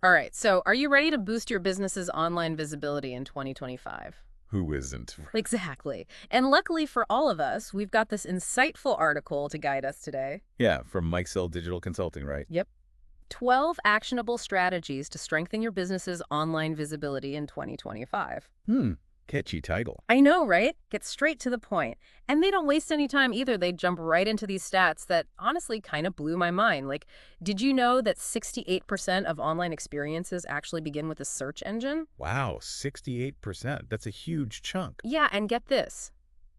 All right, so are you ready to boost your business's online visibility in 2025? Who isn't? Exactly. And luckily for all of us, we've got this insightful article to guide us today. Yeah, from Mikesell Digital Consulting, right? Yep. 12 actionable strategies to strengthen your business's online visibility in 2025. Hmm, catchy title. I know, right? Get straight to the point. And they don't waste any time either. They jump right into these stats that honestly kind of blew my mind. Like, did you know that 68% of online experiences actually begin with a search engine? Wow, 68%. That's a huge chunk. Yeah, and get this.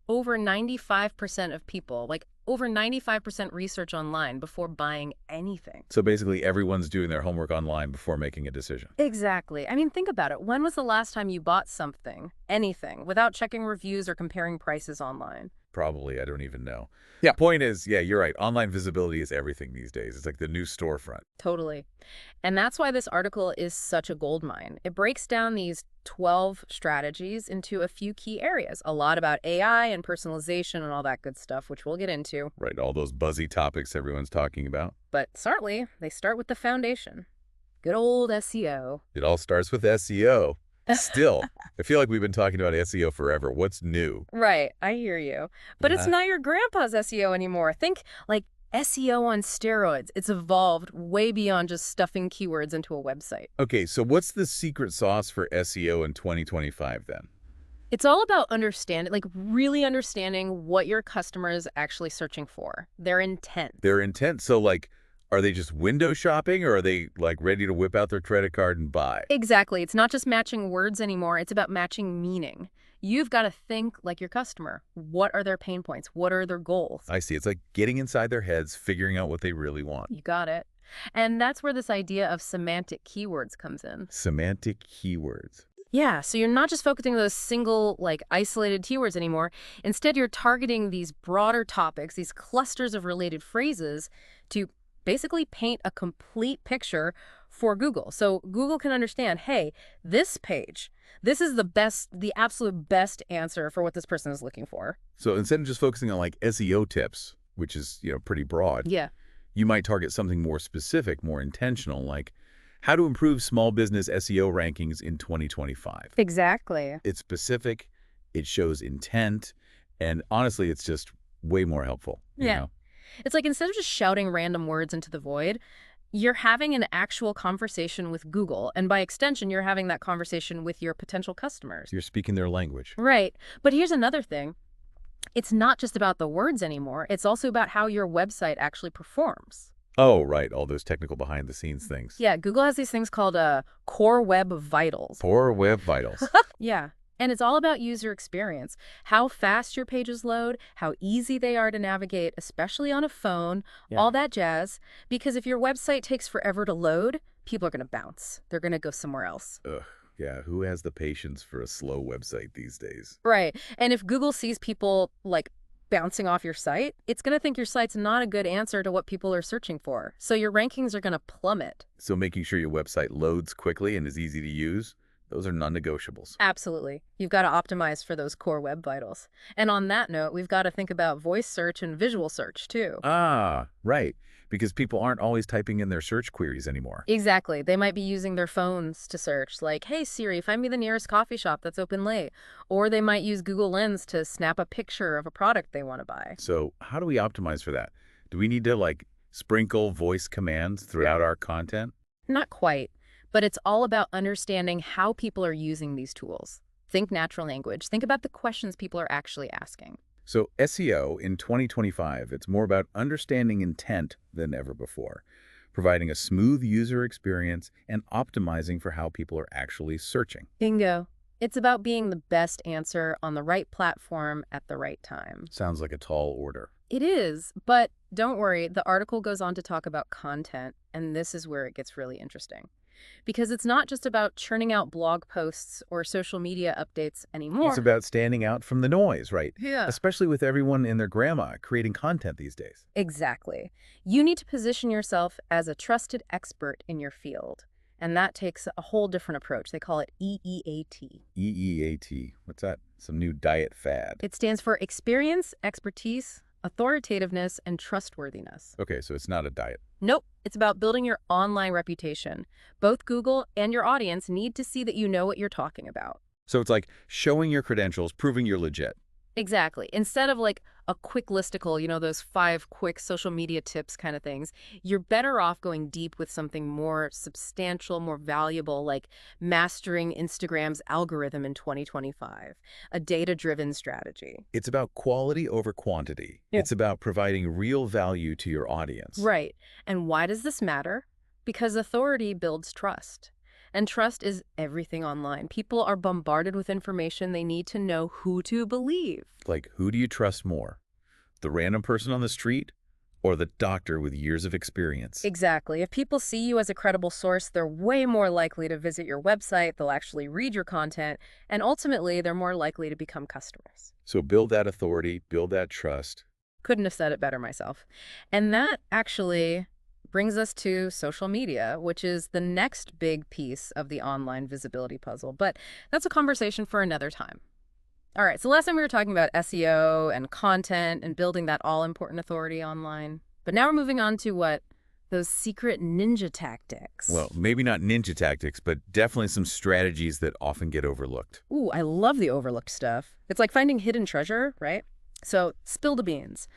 Over 95% of people, like over 95% research online before buying anything. So basically, everyone's doing their homework online before making a decision. Exactly. I mean, think about it. When was the last time you bought something, anything, without checking reviews or comparing prices online? Probably, I don't even know. Yeah, point is, yeah, you're right. Online visibility is everything these days. It's like the new storefront. Totally. And that's why this article is such a goldmine. It breaks down these 12 strategies into a few key areas, a lot about AI and personalization and all that good stuff, which we'll get into. Right, all those buzzy topics everyone's talking about. But certainly, they start with the foundation. Good old SEO. It all starts with SEO. Still, I feel like we've been talking about SEO forever. What's new? Right, I hear you. But it's Yeah. not your grandpa's SEO anymore. Think like SEO on steroids. It's evolved way beyond just stuffing keywords into a website. Okay, so what's the secret sauce for SEO in 2025 then? It's all about understanding, like really understanding what your customer is actually searching for, their intent. Their intent. So, like, are they just window shopping or are they, like, ready to whip out their credit card and buy? Exactly. It's not just matching words anymore. It's about matching meaning. You've got to think like your customer. What are their pain points? What are their goals? I see. It's like getting inside their heads, figuring out what they really want. You got it. And that's where this idea of semantic keywords comes in. Semantic keywords. Yeah, so you're not just focusing on those single, like, isolated keywords anymore. Instead, you're targeting these broader topics, these clusters of related phrases to basically paint a complete picture for Google. So Google can understand, hey, this page, this is the absolute best answer for what this person is looking for. So instead of just focusing on, like, SEO tips, which is, pretty broad, Yeah, you might target something more specific, more intentional, like how to improve small business SEO rankings in 2025. exactly. It's specific, it shows intent, and honestly, it's just way more helpful, Yeah. It's like instead of just shouting random words into the void, you're having an actual conversation with Google. And by extension, you're having that conversation with your potential customers. You're speaking their language. Right. But here's another thing. It's not just about the words anymore. It's also about how your website actually performs. Oh, right, all those technical behind-the-scenes things. Yeah, Google has these things called Core Web Vitals. Poor Web Vitals. Yeah. And it's all about user experience, how fast your pages load, how easy they are to navigate, especially on a phone, Yeah. all that jazz. Because if your website takes forever to load, people are going to bounce. They're going to go somewhere else. Ugh, yeah, who has the patience for a slow website these days? Right. And if Google sees people like bouncing off your site, it's going to think your site's not a good answer to what people are searching for. So your rankings are going to plummet. So making sure your website loads quickly and is easy to use, those are non-negotiables. Absolutely. You've got to optimize for those core web vitals. And on that note, we've got to think about voice search and visual search too. Ah, right, because people aren't always typing in their search queries anymore. Exactly. They might be using their phones to search, like, hey, Siri, find me the nearest coffee shop that's open late. Or they might use Google Lens to snap a picture of a product they want to buy. So how do we optimize for that? Do we need to, like, sprinkle voice commands throughout our content? Not quite, but it's all about understanding how people are using these tools. Think natural language. Think about the questions people are actually asking. So SEO in 2025, it's more about understanding intent than ever before, providing a smooth user experience and optimizing for how people are actually searching. Bingo. It's about being the best answer on the right platform at the right time. Sounds like a tall order. It is, but don't worry, the article goes on to talk about content, and this is where it gets really interesting. Because it's not just about churning out blog posts or social media updates anymore. It's about standing out from the noise, right? Yeah. Especially with everyone and their grandma creating content these days. Exactly. You need to position yourself as a trusted expert in your field. And that takes a whole different approach. They call it EEAT. EEAT. What's that? Some new diet fad. It stands for experience, expertise, authoritativeness, and trustworthiness. Okay, so it's not a diet. Nope, it's about building your online reputation. Both Google and your audience need to see that you know what you're talking about. So it's like showing your credentials, proving you're legit. Exactly. Instead of like a quick listicle, those 5 quick social media tips kind of things, you're better off going deep with something more substantial, more valuable, like mastering Instagram's algorithm in 2025, a data-driven strategy. It's about quality over quantity. Yeah. It's about providing real value to your audience. Right. And why does this matter? Because authority builds trust. And trust is everything online. People are bombarded with information. They need to know who to believe. Like, who do you trust more? The random person on the street or the doctor with years of experience? Exactly. If people see you as a credible source, they're way more likely to visit your website, they'll actually read your content, and ultimately, they're more likely to become customers. So build that authority, build that trust. Couldn't have said it better myself. And that actually brings us to social media, which is the next big piece of the online visibility puzzle. But that's a conversation for another time. All right, so last time we were talking about SEO and content and building that all-important authority online. But now we're moving on to what? Those secret ninja tactics. Well, maybe not ninja tactics, but definitely some strategies that often get overlooked. Ooh, I love the overlooked stuff. It's like finding hidden treasure, right? So spill the beans.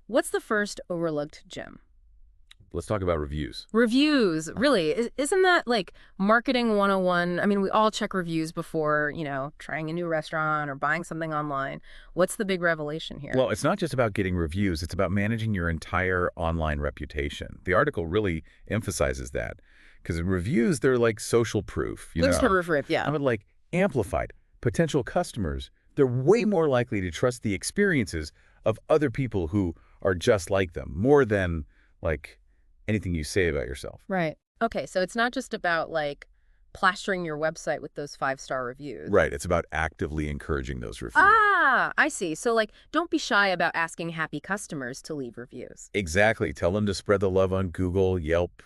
What's the first overlooked gem? Let's talk about reviews. Reviews, really. Isn't that like marketing 101? I mean, we all check reviews before, trying a new restaurant or buying something online. What's the big revelation here? Well, it's not just about getting reviews. It's about managing your entire online reputation. The article really emphasizes that because reviews, they're like social proof. There's the roof rip, yeah. I mean, like amplified. Potential customers, they're way more likely to trust the experiences of other people who are just like them, more than like anything you say about yourself. Right. Okay, so it's not just about like plastering your website with those 5-star reviews. Right. It's about actively encouraging those reviews. Ah, I see. So like, don't be shy about asking happy customers to leave reviews. Exactly. Tell them to spread the love on Google, Yelp,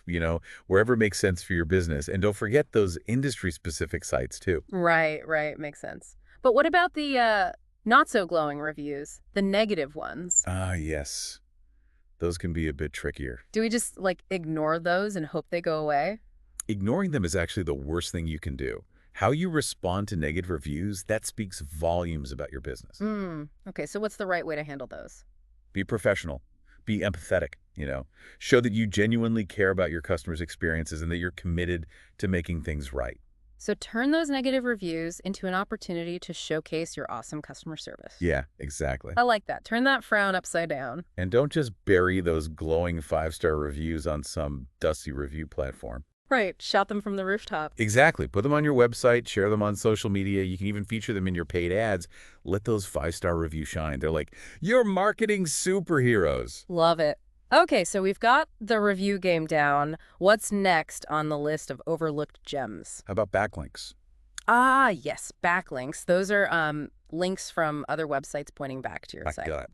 wherever it makes sense for your business. And don't forget those industry-specific sites, too. Right, makes sense. But what about the not so glowing reviews, the negative ones? Ah, yes. Those can be a bit trickier. Do we just like ignore those and hope they go away? Ignoring them is actually the worst thing you can do. How you respond to negative reviews, that speaks volumes about your business. Okay, so what's the right way to handle those? Be professional. Be empathetic, Show that you genuinely care about your customers' experiences and that you're committed to making things right. So turn those negative reviews into an opportunity to showcase your awesome customer service. Yeah, exactly. I like that. Turn that frown upside down. And don't just bury those glowing 5-star reviews on some dusty review platform. Right. Shout them from the rooftop. Exactly. Put them on your website, share them on social media. You can even feature them in your paid ads. Let those 5-star reviews shine. They're like, you're marketing superheroes. Love it. Okay, so we've got the review game down. What's next on the list of overlooked gems? How about backlinks? Ah, yes, backlinks. Those are links from other websites pointing back to your I site. got it.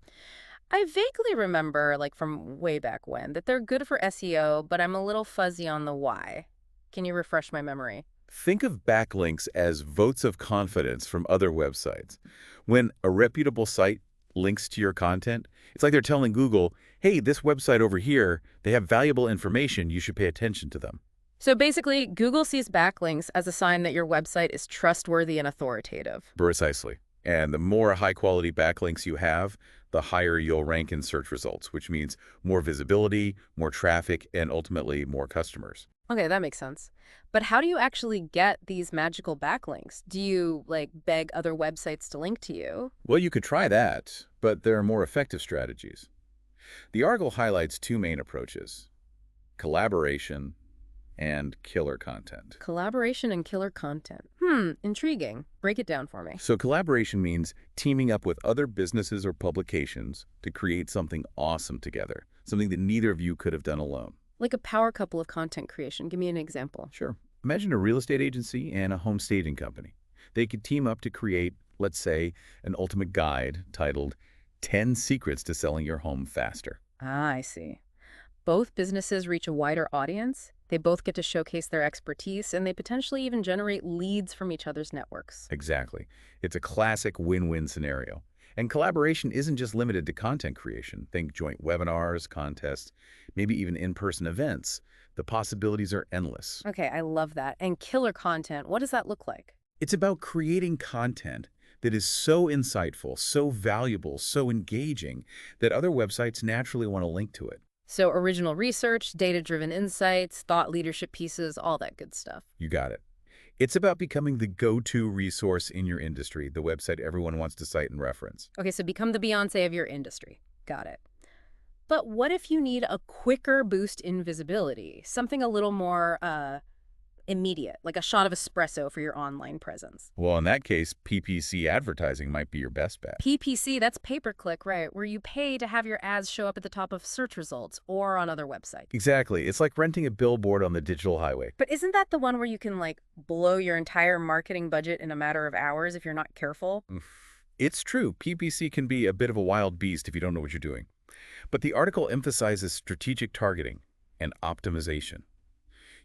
I vaguely remember, like from way back when, that they're good for SEO, but I'm a little fuzzy on the why. Can you refresh my memory? Think of backlinks as votes of confidence from other websites. When a reputable site links to your content, it's like they're telling Google, hey, this website over here, they have valuable information. You should pay attention to them. So basically, Google sees backlinks as a sign that your website is trustworthy and authoritative. Precisely. And the more high-quality backlinks you have, the higher you'll rank in search results, which means more visibility, more traffic, and ultimately more customers. Okay, that makes sense. But how do you actually get these magical backlinks? Do you, like, beg other websites to link to you? Well, you could try that, but there are more effective strategies. The article highlights 2 main approaches: collaboration and killer content. Collaboration and killer content. Intriguing. Break it down for me. So collaboration means teaming up with other businesses or publications to create something awesome together, something that neither of you could have done alone. Like a power couple of content creation. Give me an example. Sure. Imagine a real estate agency and a home staging company. They could team up to create, let's say, an ultimate guide titled 10 Secrets to Selling Your Home Faster. Ah, I see. Both businesses reach a wider audience, they both get to showcase their expertise, and they potentially even generate leads from each other's networks. Exactly. It's a classic win-win scenario. And collaboration isn't just limited to content creation. Think joint webinars, contests, maybe even in-person events. The possibilities are endless. Okay, I love that. And killer content, what does that look like? It's about creating content that is so insightful, so valuable, so engaging that other websites naturally want to link to it. So original research, data-driven insights, thought leadership pieces, all that good stuff. You got it. It's about becoming the go-to resource in your industry, the website everyone wants to cite and reference. Okay, so become the Beyoncé of your industry. Got it. But what if you need a quicker boost in visibility? Something a little more immediate, like a shot of espresso for your online presence. Well, in that case, PPC advertising might be your best bet. PPC, that's pay-per-click, right? Where you pay to have your ads show up at the top of search results or on other websites. Exactly. It's like renting a billboard on the digital highway. But isn't that the one where you can, like, blow your entire marketing budget in a matter of hours if you're not careful? It's true. PPC can be a bit of a wild beast if you don't know what you're doing. But the article emphasizes strategic targeting and optimization.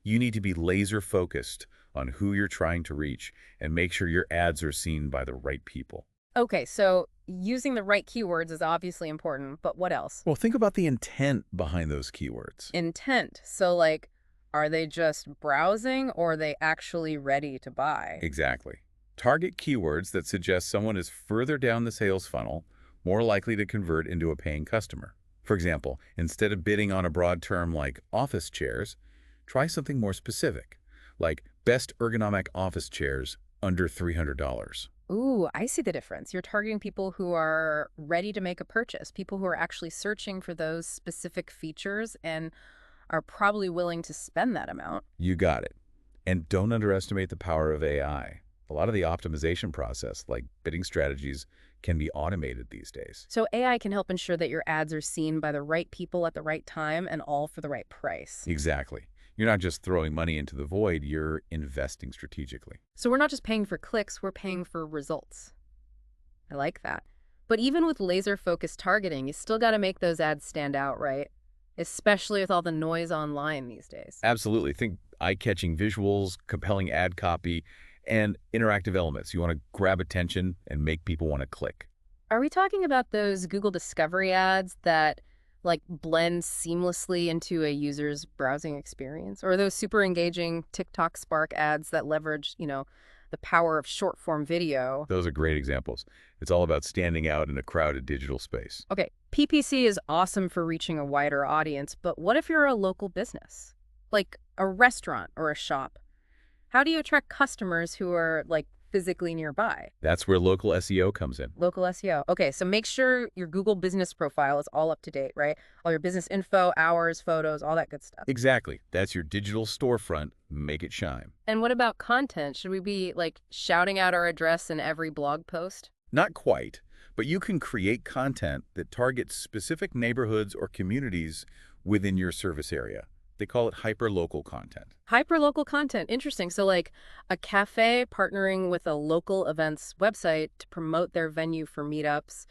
You need to be laser focused on who you're trying to reach and make sure your ads are seen by the right people. Okay, so using the right keywords is obviously important, but what else? Well, think about the intent behind those keywords. Intent. So, like, are they just browsing or are they actually ready to buy? Exactly. Target keywords that suggest someone is further down the sales funnel, more likely to convert into a paying customer. For example, instead of bidding on a broad term like office chairs, try something more specific, like best ergonomic office chairs under $300. Ooh, I see the difference. You're targeting people who are ready to make a purchase, people who are actually searching for those specific features and are probably willing to spend that amount. You got it. And don't underestimate the power of AI. A lot of the optimization process, like bidding strategies, can be automated these days. So AI can help ensure that your ads are seen by the right people at the right time and all for the right price. Exactly. You're not just throwing money into the void, you're investing strategically. So we're not just paying for clicks, we're paying for results. I like that. But even with laser-focused targeting, you still got to make those ads stand out, right? Especially with all the noise online these days. Absolutely. Think eye-catching visuals, compelling ad copy, and interactive elements. You want to grab attention and make people want to click. Are we talking about those Google Discovery ads that like blend seamlessly into a user's browsing experience? Or are those super engaging TikTok Spark ads that leverage, the power of short form video? Those are great examples. It's all about standing out in a crowded digital space. Okay, PPC is awesome for reaching a wider audience, but what if you're a local business? Like a restaurant or a shop? How do you attract customers who are like physically nearby? That's where local SEO comes in. Local SEO. Okay, so make sure your Google business profile is all up to date, right? All your business info, hours, photos, all that good stuff. Exactly. That's your digital storefront. Make it shine. And what about content? Should we be like shouting out our address in every blog post? Not quite, but you can create content that targets specific neighborhoods or communities within your service area. They call it hyperlocal content. Hyperlocal content. Interesting. So like a cafe partnering with a local events website to promote their venue for meetups,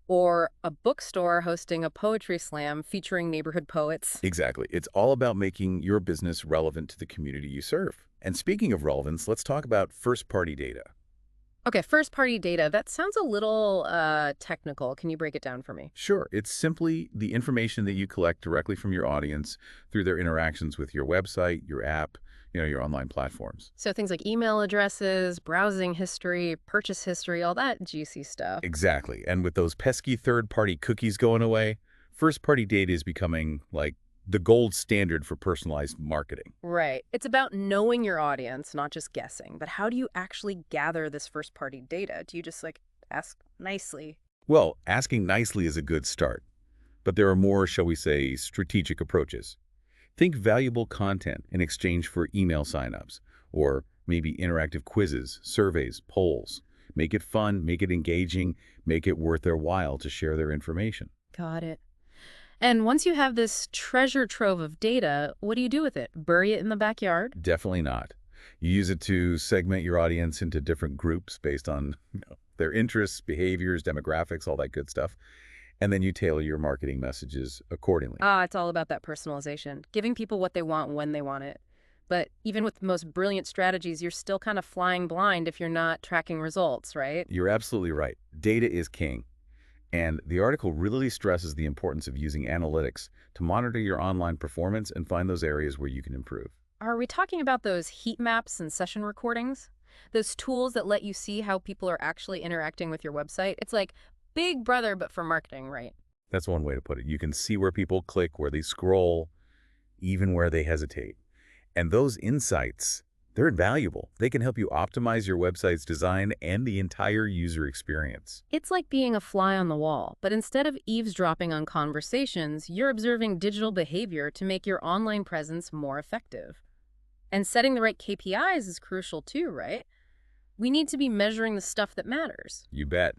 or a bookstore hosting a poetry slam featuring neighborhood poets. Exactly. It's all about making your business relevant to the community you serve. And speaking of relevance, let's talk about first-party data. Okay, first-party data. That sounds a little technical. Can you break it down for me? Sure, it's simply the information that you collect directly from your audience through their interactions with your website, your app, your online platforms. So things like email addresses, browsing history, purchase history, all that juicy stuff. Exactly. And with those pesky third-party cookies going away, first-party data is becoming like the gold standard for personalized marketing. Right. It's about knowing your audience, not just guessing. But how do you actually gather this first-party data? Do you just like ask nicely? Well, asking nicely is a good start, but there are more, shall we say, strategic approaches. Think valuable content in exchange for email signups, or maybe interactive quizzes, surveys, polls. Make it fun, make it engaging, make it worth their while to share their information. Got it. And once you have this treasure trove of data, what do you do with it? Bury it in the backyard? Definitely not. You use it to segment your audience into different groups based on their interests, behaviors, demographics, all that good stuff. And then you tailor your marketing messages accordingly. Ah, it's all about that personalization, giving people what they want when they want it. But even with the most brilliant strategies, you're still kind of flying blind if you're not tracking results, right? You're absolutely right. Data is king. And the article really stresses the importance of using analytics to monitor your online performance and find those areas where you can improve. Are we talking about those heat maps and session recordings? Those tools that let you see how people are actually interacting with your website? It's like Big Brother, but for marketing, right? That's one way to put it. You can see where people click, where they scroll, even where they hesitate. And those insights, they're invaluable. They can help you optimize your website's design and the entire user experience. It's like being a fly on the wall, but instead of eavesdropping on conversations, you're observing digital behavior to make your online presence more effective. And setting the right KPIs is crucial too, right? We need to be measuring the stuff that matters. You bet.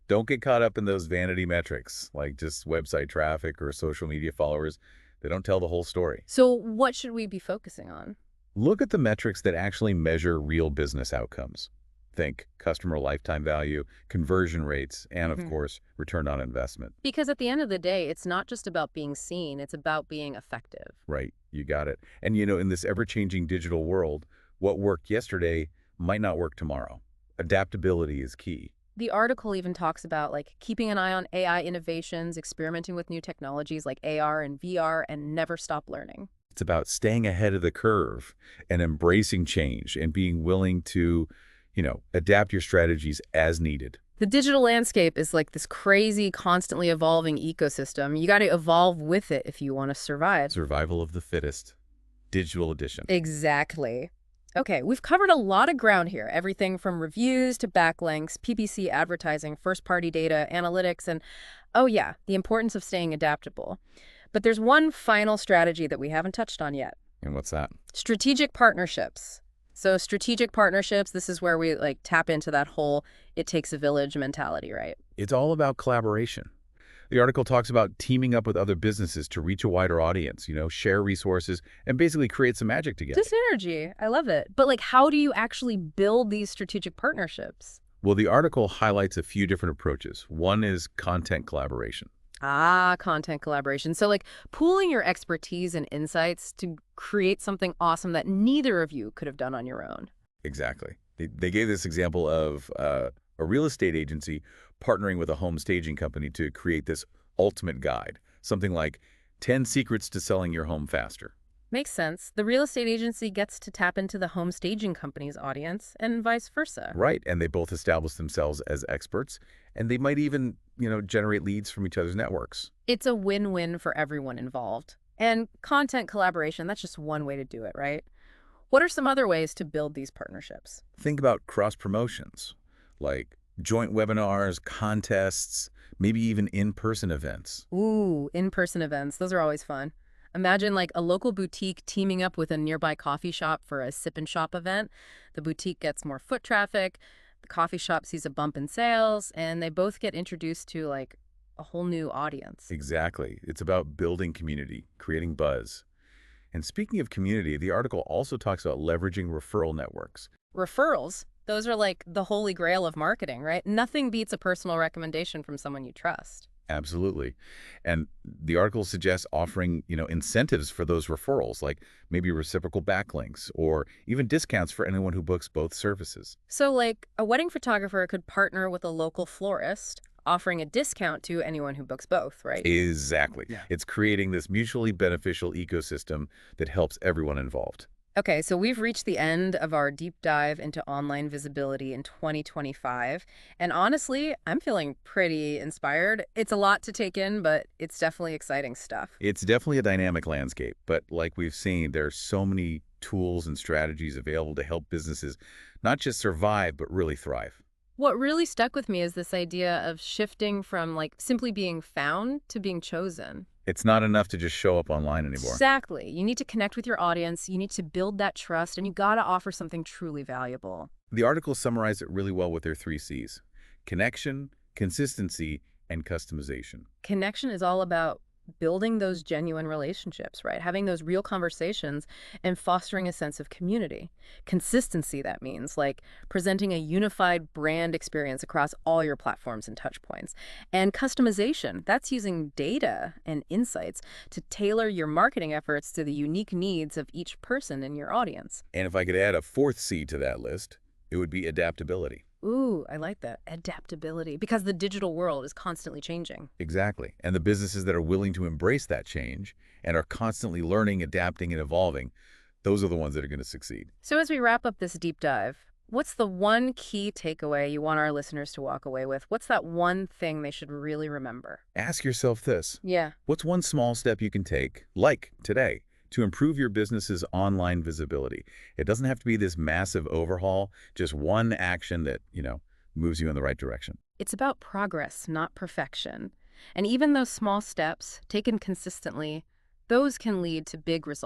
Don't get caught up in those vanity metrics, like just website traffic or social media followers. They don't tell the whole story. So what should we be focusing on? Look at the metrics that actually measure real business outcomes. Think customer lifetime value, conversion rates, and of course, return on investment. Because at the end of the day, it's not just about being seen, it's about being effective. Right, you got it. And in this ever-changing digital world, what worked yesterday might not work tomorrow. Adaptability is key. The article even talks about keeping an eye on AI innovations, experimenting with new technologies like AR and VR, and never stop learning. It's about staying ahead of the curve and embracing change and being willing to, adapt your strategies as needed. The digital landscape is like this crazy, constantly evolving ecosystem. You got to evolve with it if you want to survive. Survival of the fittest. Digital edition. Exactly. Okay, we've covered a lot of ground here. Everything from reviews to backlinks, PPC advertising, first-party data, analytics, and, oh yeah, the importance of staying adaptable. But there's one final strategy that we haven't touched on yet. And what's that? Strategic partnerships. So strategic partnerships, this is where we tap into that whole it takes a village mentality, right? It's all about collaboration. The article talks about teaming up with other businesses to reach a wider audience, share resources, and basically create some magic together. This synergy, I love it. But how do you actually build these strategic partnerships? Well, the article highlights a few different approaches. One is content collaboration. Ah, content collaboration. So pooling your expertise and insights to create something awesome that neither of you could have done on your own. Exactly. They gave this example of a real estate agency partnering with a home staging company to create this ultimate guide, something like 10 secrets to selling your home faster. Makes sense. The real estate agency gets to tap into the home staging company's audience and vice versa. Right, and they both establish themselves as experts, and they might even, generate leads from each other's networks. It's a win-win for everyone involved. And content collaboration, that's just one way to do it, right? What are some other ways to build these partnerships? Think about cross-promotions, like joint webinars, contests, maybe even in-person events. Ooh, in-person events. Those are always fun. Imagine a local boutique teaming up with a nearby coffee shop for a sip and shop event. The boutique gets more foot traffic, the coffee shop sees a bump in sales, and they both get introduced to a whole new audience. Exactly. It's about building community, creating buzz. And speaking of community, the article also talks about leveraging referral networks. Referrals, those are the holy grail of marketing, right? Nothing beats a personal recommendation from someone you trust. Absolutely. And the article suggests offering, incentives for those referrals, like maybe reciprocal backlinks or even discounts for anyone who books both services. So a wedding photographer could partner with a local florist, offering a discount to anyone who books both, right? Exactly. Yeah. It's creating this mutually beneficial ecosystem that helps everyone involved. Okay, so we've reached the end of our deep dive into online visibility in 2025. And honestly, I'm feeling pretty inspired. It's a lot to take in, but it's definitely exciting stuff. It's definitely a dynamic landscape, but like we've seen, there are so many tools and strategies available to help businesses not just survive, but really thrive. What really stuck with me is this idea of shifting from simply being found to being chosen. It's not enough to just show up online anymore. Exactly. You need to connect with your audience, you need to build that trust, and you gotta offer something truly valuable. The article summarized it really well with their 3 C's: connection, consistency, and customization. Connection is all about building those genuine relationships, right? Having those real conversations and fostering a sense of community. Consistency, that means presenting a unified brand experience across all your platforms and touch points. And customization, that's using data and insights to tailor your marketing efforts to the unique needs of each person in your audience. And if I could add a 4th C to that list, it would be adaptability. Ooh, I like that. Adaptability. Because the digital world is constantly changing. Exactly. And the businesses that are willing to embrace that change and are constantly learning, adapting, and evolving, those are the ones that are going to succeed. So as we wrap up this deep dive, what's the one key takeaway you want our listeners to walk away with? What's that one thing they should really remember? Ask yourself this. Yeah. What's one small step you can take, like today, to improve your business's online visibility? It doesn't have to be this massive overhaul, just one action that, moves you in the right direction. It's about progress, not perfection. And even those small steps, taken consistently, those can lead to big results.